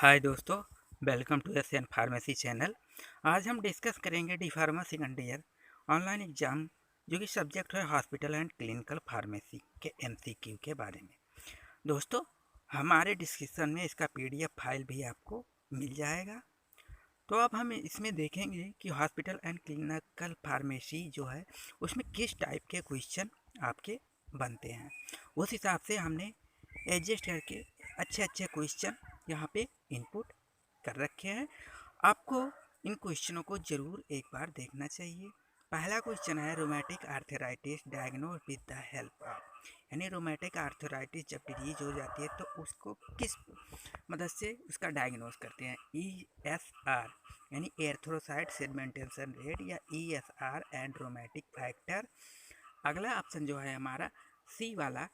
हाय दोस्तों, welcome to SN pharmacy channel. आज हम डिस्कस करेंगे D pharma second year online exam जो कि सब्जेक्ट है हॉस्पिटल एंड क्लिनिकल फार्मेसी के एमसीक्यू के बारे में। दोस्तों, हमारे डिस्क्रिप्शन में इसका पीडीएफ फाइल भी आपको मिल जाएगा। तो अब हम इसमें देखेंगे कि हॉस्पिटल एंड क्लिनिकल फार्मेसी जो है उसमें किस टाइप के क्वेश्चन आपके बनते हैं। उस हिसाब से हमने एडजस्ट करके अच्छे अच्छे क्वेश्चन यहाँ पे इनपुट कर रखे हैं। आपको इन क्वेश्चनों को ज़रूर एक बार देखना चाहिए। पहला क्वेश्चन है rheumatic arthritis diagnose with the help of, यानी रोमेटिक आर्थराइटिस जब डिजीज हो जाती है तो उसको किस मदद से उसका डायग्नोज करते हैं। ESR यानी एर्थ्रोसाइट सेगमेंटेशन रेट या ESR एंड रोमेटिक फैक्टर। अगला ऑप्शन जो है हमारा सी वाला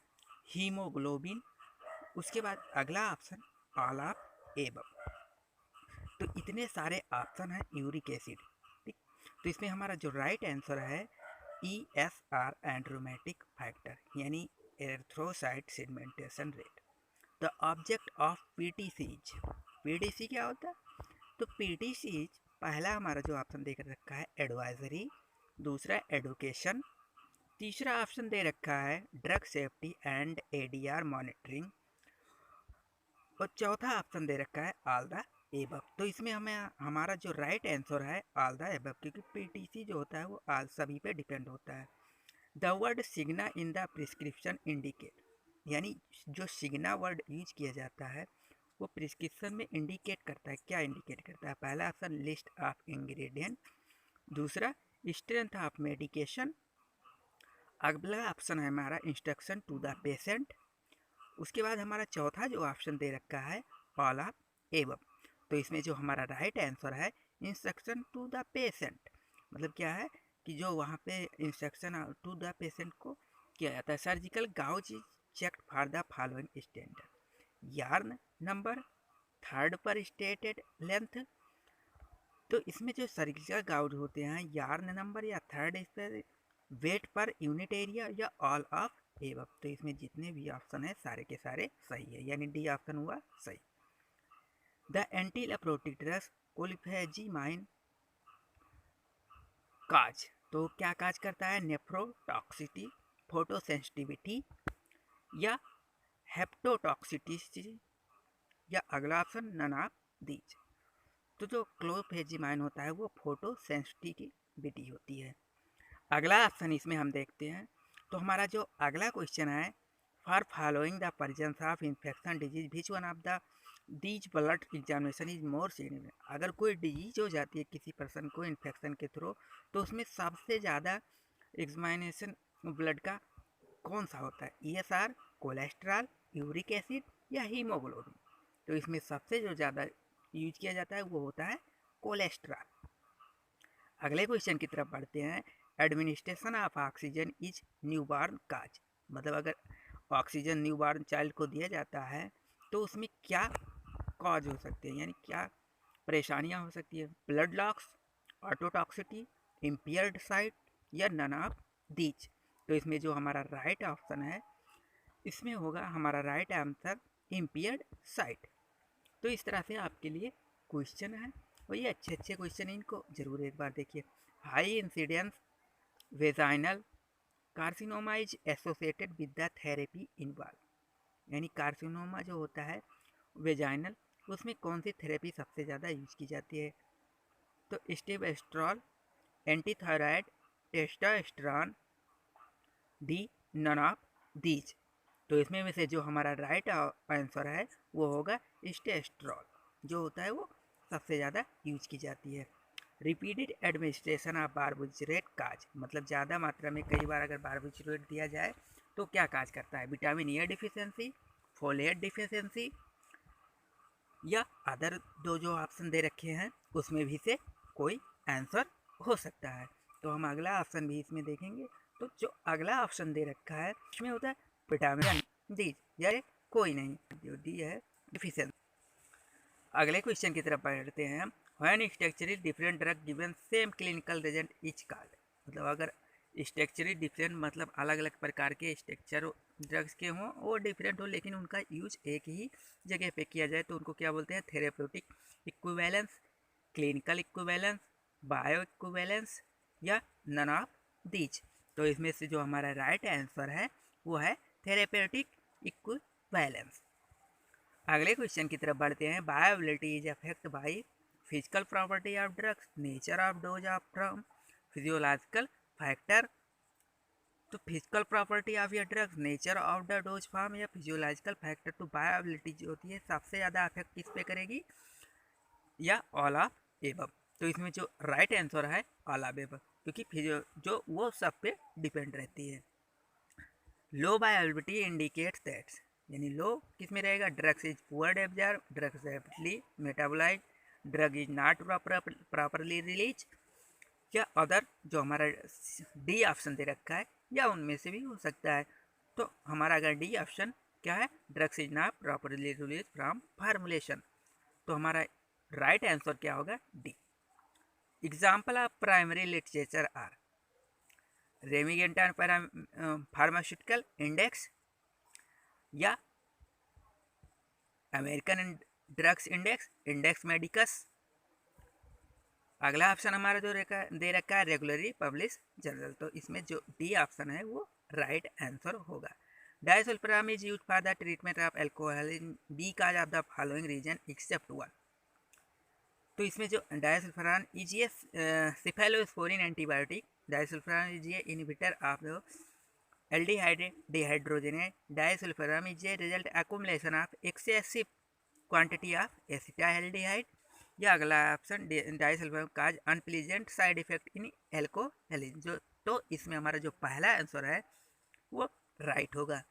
हीमोग्लोबिन। उसके बाद अगला ऑप्शन ऑल ऑफ एबव। तो इतने सारे ऑप्शन हैं यूरिक एसिड, ठीक। तो इसमें हमारा जो राइट आंसर है ESR एंड रोमेटिक फैक्टर यानी erythrocyte segmentation rate. The object of PTCs, PTC क्या होता है? तो पीटीसीज पहला हमारा जो ऑप्शन दे रखा है एडवाइजरी, दूसरा एडुकेशन, तीसरा ऑप्शन दे रखा है drug safety and ADR monitoring, और चौथा ऑप्शन दे रखा है ऑल द एबव। तो इसमें हमें हमारा जो राइट आंसर है ऑल द एबव, क्योंकि पीटीसी जो होता है वो ऑल सभी पे डिपेंड होता है। The word signa in the prescription indicate, यानी जो सिग्ना वर्ड यूज किया जाता है वो प्रिस्क्रिप्शन में इंडिकेट करता है। क्या इंडिकेट करता है? पहला ऑप्शन लिस्ट ऑफ इंग्रेडिएंट, दूसरा स्ट्रेंथ ऑफ मेडिकेशन, अगला ऑप्शन है हमारा इंस्ट्रक्शन टू द पेशेंट, उसके बाद हमारा चौथा जो ऑप्शन दे रखा है ऑल ऑफ एबव। तो इसमें जो हमारा राइट आंसर है इंस्ट्रक्शन टू द पेशेंट, मतलब क्या है कि जो वहाँ पे इंस्ट्रक्शन टू द पेशेंट को किया जाता है। Surgical gauze is checked for the following standard, yarn number, thread per stated length. तो इसमें जो सर्जिकल गाउज होते हैं यार्न नंबर या thread per weight per unit area या ऑल ऑफ एबव। तो इसमें जितने भी ऑप्शन है सारे के सारे सही है, यानी डी ऑप्शन हुआ सही। द एंटी लेप्रोटिक ड्रग्स कोलिफेजिमाइन काज, तो क्या काज करता है? नेफ्रोटॉक्सिटी, फोटोसेंसिटिविटी या हेप्टोटॉक्सिटी, या अगला ऑप्शन नन ऑफ दीज। तो जो क्लोफेजिमाइन होता है वो फोटोसेंसिटिविटी होती है। अगला ऑप्शन इसमें हम देखते हैं। तो हमारा जो अगला क्वेश्चन है for following the presence of infection disease which one of the these blood examination is more significant. अगर कोई डिजीज हो जाती है किसी पर्सन को इन्फेक्शन के थ्रू, तो उसमें सबसे ज़्यादा एग्जामिनेशन ब्लड का कौन सा होता है? ESR, कोलेस्ट्रॉल, यूरिक एसिड या हीमोग्लोबिन। तो इसमें सबसे जो ज़्यादा यूज किया जाता है वो होता है कोलेस्ट्रॉल। अगले क्वेश्चन की तरफ बढ़ते हैं। Administration of oxygen is newborn cause, मतलब अगर ऑक्सीजन न्यूबॉर्न चाइल्ड को दिया जाता है तो उसमें क्या कॉज हो सकते हैं, यानी क्या परेशानियां हो सकती है? ब्लड लॉस, ऑटोटॉक्सिटी, इम्पियर्ड साइट या नन ऑफ दीज। तो इसमें जो हमारा राइट ऑप्शन है इसमें होगा हमारा राइट आंसर इम्पियर्ड साइट। तो इस तरह से आपके लिए क्वेश्चन है और ये अच्छे अच्छे क्वेश्चन, इनको जरूर एक बार देखिए। High incidence vaginal carcinoma is associated with the therapy involve, यानी कार्सिनोमा जो होता है वेजाइनल, उसमें कौन सी थेरेपी सबसे ज़्यादा यूज की जाती है? तो stilbestrol, antithyroid, testosterone, D none of these. तो इसमें में से जो हमारा राइट आंसर है वो होगा स्टेस्ट्रॉल, जो होता है वो सबसे ज़्यादा यूज की जाती है। रिपीटेड एडमिनिस्ट्रेशन ऑफ बारबुचरेट काज, मतलब ज़्यादा मात्रा में कई बार अगर बारबुचरेट दिया जाए तो क्या काज करता है? Vitamin A deficiency, folate deficiency या अदर दो जो ऑप्शन दे रखे हैं उसमें भी से कोई आंसर हो सकता है। तो हम अगला ऑप्शन भी इसमें देखेंगे। तो जो अगला ऑप्शन दे रखा है उसमें होता है विटामिन डी, यानी कोई नहीं, जो डी है डिफिशियंसी। अगले क्वेश्चन की तरफ बढ़ते हैं। When structurally different drug given same clinical result is called, मतलब अगर स्ट्रक्चरली डिफरेंट मतलब अलग अलग प्रकार के स्ट्रक्चर ड्रग्स के हों, वो डिफरेंट हो, लेकिन उनका यूज एक ही जगह पे किया जाए तो उनको क्या बोलते हैं? Therapeutic equivalence, clinical equivalence, bio equivalence या नन ऑफ दीज। तो इसमें से जो हमारा राइट आंसर है वो है थेरेप्यूटिक इक्विवेलेंस। अगले क्वेश्चन की तरफ बढ़ते हैं। बायोबिलिटी is affect by physical property of drugs, nature of dose of from, physiological factor. तो फिजिकल प्रॉपर्टी ऑफ या drugs, nature of the dose form या फिजियोलॉजिकल फैक्टर। तो बायोबिलिटी जो होती है सबसे ज़्यादा अफेक्ट किस पे करेगी? या ऑल ऑफ एबव। तो इसमें जो राइट आंसर है ऑल ऑफ एबव, क्योंकि फिजियो जो वो सब पे डिपेंड रहती है। लो बायोबिलिटी इंडिकेट्स दैट, यानी लो किस में रहेगा? Drugs is poor absorb, drugs rapidly metabolize, drug is not properly release, या अदर जो हमारा डी ऑप्शन दे रखा है या उनमें से भी हो सकता है। तो हमारा अगर डी ऑप्शन क्या है? Drugs is not properly release from formulation. तो हमारा राइट आंसर क्या होगा? D. Example of primary literature are Remington pharmaceutical index या American drugs index, index medicus. अगला ऑप्शन हमारा जो दे रखा है रेगुलरली पब्लिश जर्नल। तो इसमें जो डी ऑप्शन है वो राइट आंसर होगा। Disulfiram is use for the treatment of alcohol in because of the following reason except one. तो इसमें जो disulfiram is a cephalosporin antibiotic, disulfiram is a inhibitor of the aldehyde dehydrogenase, disulfiram is a result accumulation of excessive quantity of acetaldehyde, या अगला option disulfiram cause unpleasant side effect in alcoholic. जो तो इसमें हमारा जो पहला answer है वो राइट होगा।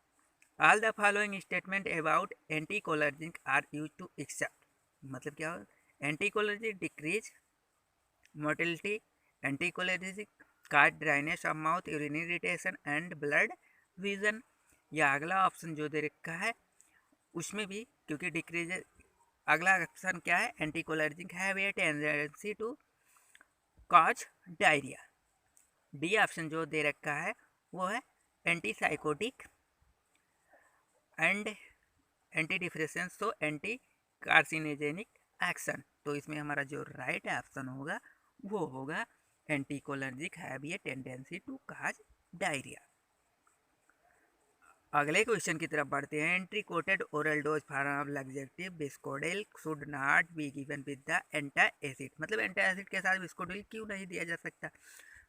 All the following statement about anticholinergic are use to except, मतलब क्या होगा? Anticholinergic decrease motility, anticholinergic cause dryness of mouth, urinary irritation and blurred vision, या अगला ऑप्शन जो दे रखा है उसमें भी क्योंकि डिक्रीज। अगला ऑप्शन क्या है? Anticholinergic have a tendency to cause diarrhoea. D option जो दे रखा है वो है antipsychotic and anti depression, so anti carcinogenic action. तो इसमें हमारा जो राइट ऑप्शन होगा वो होगा anticholinergic have a tendency to cause diarrhoea. अगले क्वेश्चन की तरफ बढ़ते हैं। Enteric coated oral dose for laxative bisacodyl should not be given with the antacid, मतलब एंटा एसिड के साथ बिस्कोडेल क्यों नहीं दिया जा सकता?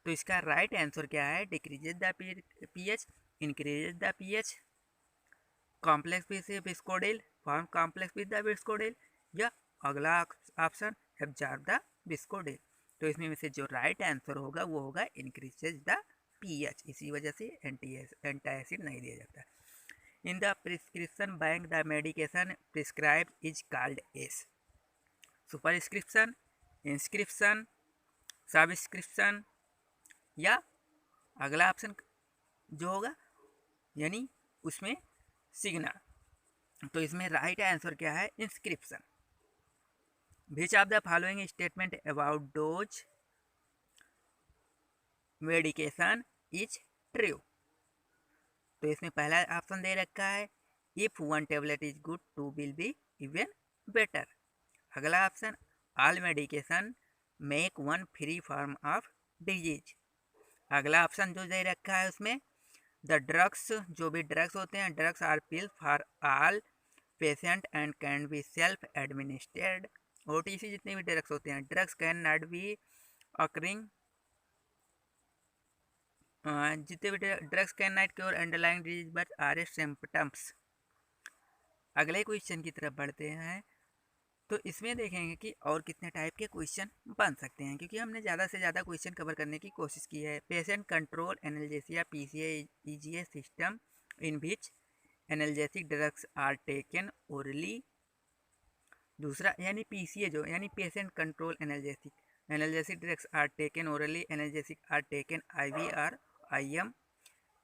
तो इसका राइट आंसर क्या है? Decreases the pH, increases the pH, complex with bisacodyl, form complex with the bisacodyl, या अगला ऑप्शन एब्जॉर्ब द बिस्कोडेल। तो इसमें से जो राइट आंसर होगा वो होगा इंक्रीजेज द पीएच, इसी वजह से एंटा एसिड नहीं दिया जाता। इन the prescription bank the medication prescribe is called S, superscription, inscription, subscription, या अगला ऑप्शन जो होगा यानी उसमें सिग्नल। तो इसमें राइट आंसर क्या है? Inscription. Which of the following statement about dose medication is true. तो इसमें पहला ऑप्शन दे रखा है if one tablet is good two will be even better. अगला option all medication make one free form of disease. अगला option जो दे रखा है उसमें द ड्रग्स, जो भी ड्रग्स होते हैं drugs are pill for all patient and can be self administered. OTC जितने भी ड्रग्स होते हैं drugs can not be occurring, जितने भी drugs can not cure underlying disease but are a symptoms. अगले क्वेश्चन की तरफ बढ़ते हैं। तो इसमें देखेंगे कि और कितने टाइप के क्वेश्चन बन सकते हैं, क्योंकि हमने ज़्यादा से ज़्यादा क्वेश्चन कवर करने की कोशिश की है। Patient control analgesia PCA system in which analgesic drugs are taken orally. दूसरा यानी PCA जो यानी patient control analgesic drugs are taken orally, analgesic are taken IV और IM,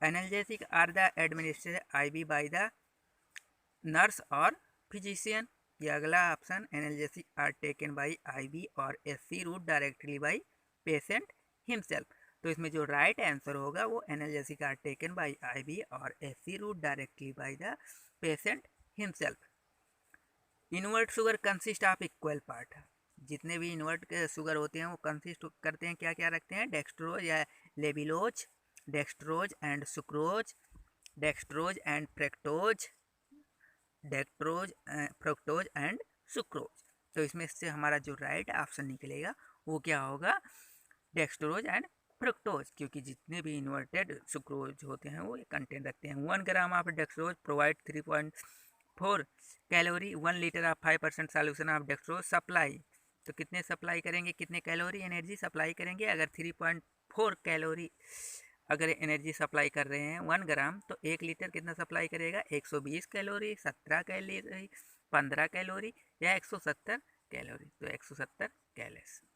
analgesic are the administered IV by the nurse और physician, या अगला option analgesic are taken by IV और SC route directly by patient himself. तो इसमें जो right answer होगा वो analgesic are taken bye ivy और AC route directly by the patient himself. Invert sugar consist of equal part. जितने भी invert के शुगर होते हैं वो कंसिस्ट करते हैं, क्या क्या रखते हैं, डेक्सट्रोज या levulose, dextrose and sucrose, dextrose and fructose, dextrose fructose and sucrose. तो इसमें से हमारा जो राइट ऑप्शन निकलेगा वो क्या होगा, डेक्सट्रोज एंड फ्रुक्टोज, क्योंकि जितने भी इन्वर्टेड सुक्रोज होते हैं वो कंटेंट रखते हैं। 1 gram of dextrose provide 3.4 calorie, 1 litre of 5% solution of dextrose supply. तो कितने सप्लाई करेंगे, कितने कैलोरी एनर्जी सप्लाई करेंगे, अगर 3.4 कैलोरी अगर एनर्जी सप्लाई कर रहे हैं 1 ग्राम, तो 1 लीटर कितना सप्लाई करेगा, 120 कैलोरी, 17 कैलोरी, 15 कैलोरी या 170 कैलोरी, तो 170 कैलोरी।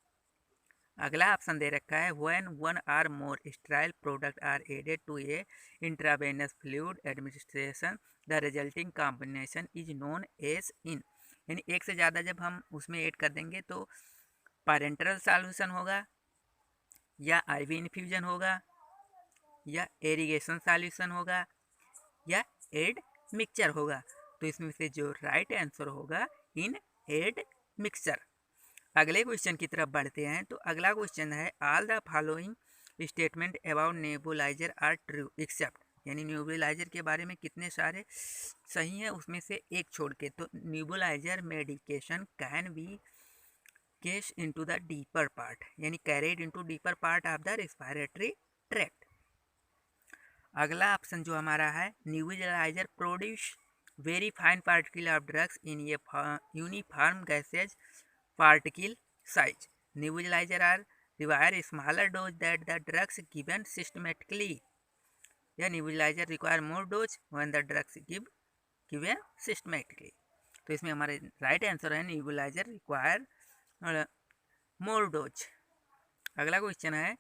अगला ऑप्शन दे रखा है when 1 or more sterile product are added to a intravenous fluid administration the resulting combination is known as in। यानी एक से ज़्यादा जब हम उसमें ऐड कर देंगे तो पैरेंटरल सॉल्यूशन होगा या आईवी इन्फ्यूजन होगा या एरीगेशन सॉल्यूशन होगा या एड मिक्सचर होगा। तो इसमें से जो राइट आंसर होगा इन एड मिक्सचर। अगले क्वेश्चन की तरफ बढ़ते हैं। तो अगला क्वेश्चन है all the following statement about nebulizer are true except. यानी नेबुलाइजर के बारे में कितने सारे सही है उसमें से एक छोड़ के। तो nebulizer medication can be case into the deeper part, यानी carried into deeper part of the respiratory tract. अगला ऑप्शन जो हमारा है nebulizer produce very fine particle of drugs in a uniform gases particle size। Nebulizer are require smaller dose that the drugs given systematically। या nebulizer require more dose when the drugs given systematically। तो इसमें हमारे right answer है nebulizer require more dose। अगला question है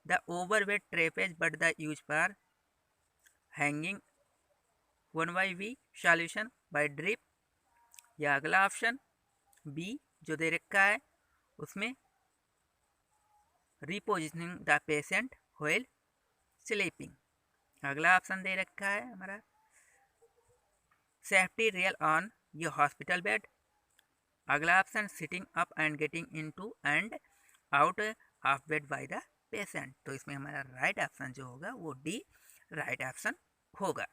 the overweight trappage but the use for hanging 1/V solution by drip। या अगला option B जो दे रखा है उसमें repositioning the patient while sleeping. अगला ऑप्शन दे रखा है हमारा safety rail on your hospital bed. अगला option sitting up and getting into and out of bed by the patient. तो इसमें हमारा राइट ऑप्शन जो होगा वो डी राइट ऑप्शन होगा।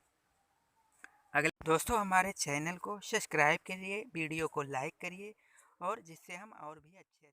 अगले दोस्तों हमारे चैनल को सब्सक्राइब करिए, वीडियो को लाइक करिए और जिससे हम और भी अच्छे